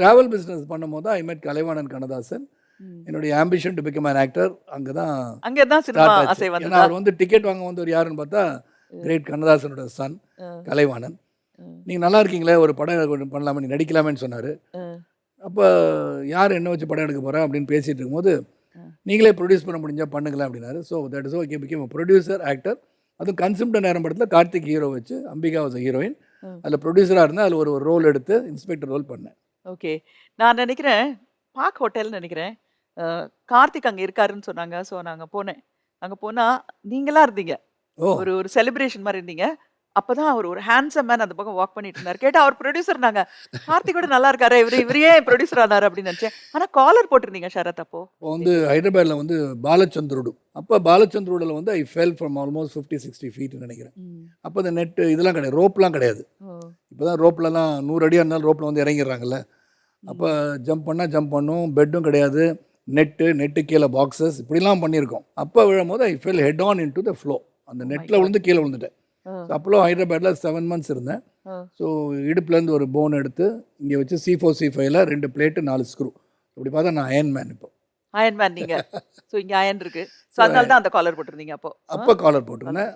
Travel business பண்ணும்போது ஐ மெட் கலைவாணன் கண்ணதாசன். ம். என்னுடைய ambition to become an actor அங்கே தான் அங்கே தான் சினிமா ஸ்டார்ட் ஆச்சு. ஆசை ஏன்னா வந்ததா? அவர் வந்து டிக்கெட் வாங்க வந்தவர் யாருன்னு பார்த்தா கிரேட் கண்ணதாசனோட சன் அஹ், கலைவாணன். அஹ், நீங்கள் நல்லா இருக்கீங்களே, ஒரு படம் பண்ணலாமே, நீ நடிக்கலாமேன்னு சொன்னார். அஹ், அப்போ யார் என்ன வச்சு படம் எடுக்க போகிறா அப்படின்னு பேசிகிட்டு இருக்கும்போது அஹ். நீங்களே ப்ரொடியூஸ் பண்ண முடிஞ்சால் பண்ணுங்களேன் அப்படின்னாரு. So that is okay became producer actor. அதுவும் கன்சிம்ட நேரம் படத்தில் கார்த்திக் ஹீரோ வச்சு அம்பிகா வாஸ் ஹீரோயின். அதில் ப்ரொடியூசராக இருந்தால் அதில் ஒரு ரோல் எடுத்து இன்ஸ்பெக்டர் ரோல் பண்ணேன். ஓகே. நான் நினைக்கிறேன் பார்க் ஹோட்டல்னு நினைக்கிறேன். கார்த்திக் அங்கே இருக்காருன்னு சொன்னாங்க. ஸோ நாங்கள் போனேன். அங்கே போனால் நீங்களா இருந்தீங்க. ஓ ஒரு ஒரு செலிப்ரேஷன் மாதிரி இருந்தீங்க. அப்பதான் அவர் ஒரு ஹேண்ட்ஸம் மேன் அந்த பக்கம் வாக் பண்ணிட்டு இருந்தார். கேட்டா அவர் ப்ரொடியூசர் நாங்க. கார்த்திகோட நல்லா இருக்காரு. இவர் ஏன் ப்ரொடியூசர் ஆனாரு அப்படின்னு நினைச்சேன். ஆனா காலர் போட்டிருந்தீங்க ஷரத் அப்போ. இப்போ வந்து ஹைதராபாத்தில் வந்து பாலச்சந்திரோடு, அப்போ பாலச்சந்திரோடில் வந்து ஐ ஃபெல் ஃப்ரம் ஆல்மோஸ்ட் 50-60 ஃபீட்னு நினைக்கிறேன். ம். அப்போ இந்த நெட்டு இதெல்லாம் கிடையாது, ரோப்லாம் கிடையாது. ஓ. இப்போ தான் ரோப்லலாம் 100 அடியாக இருந்தாலும் ரோப்பில் வந்து இறங்கிடுறாங்கல்ல. அப்போ ஜம்ப் பண்ணால் ஜம்ப் பண்ணும், பெட்டும் கிடையாது, நெட்டு கீழே பாக்ஸஸ் இப்படிலாம் பண்ணியிருக்கோம். அப்போ விழும்போது I fell head on into the floor. அந்த Oh my நெட்டில் God. விழுந்து கீழே விழுந்துட்டேன். ஓ. அப்போ ஹைதராபாத்தில் 7 மந்த்ஸ் இருந்தேன். ஓ. ஸோ இடுப்புலேருந்து ஒரு போன் எடுத்து இங்கே வச்சு C4 C5ல 2 பிளேட்டு 4 ஸ்க்ரூ. இப்படி பார்த்தா நான் அயன் மேன். இப்போ அயன் மேன் நீங்க. ஸோ இங்க அயன் இருக்கு. ஸோ அதனால தான் அந்த காலர் போட்டிருந்தீங்க அப்போ. அப்போ காலர் போட்டிருந்தேன்.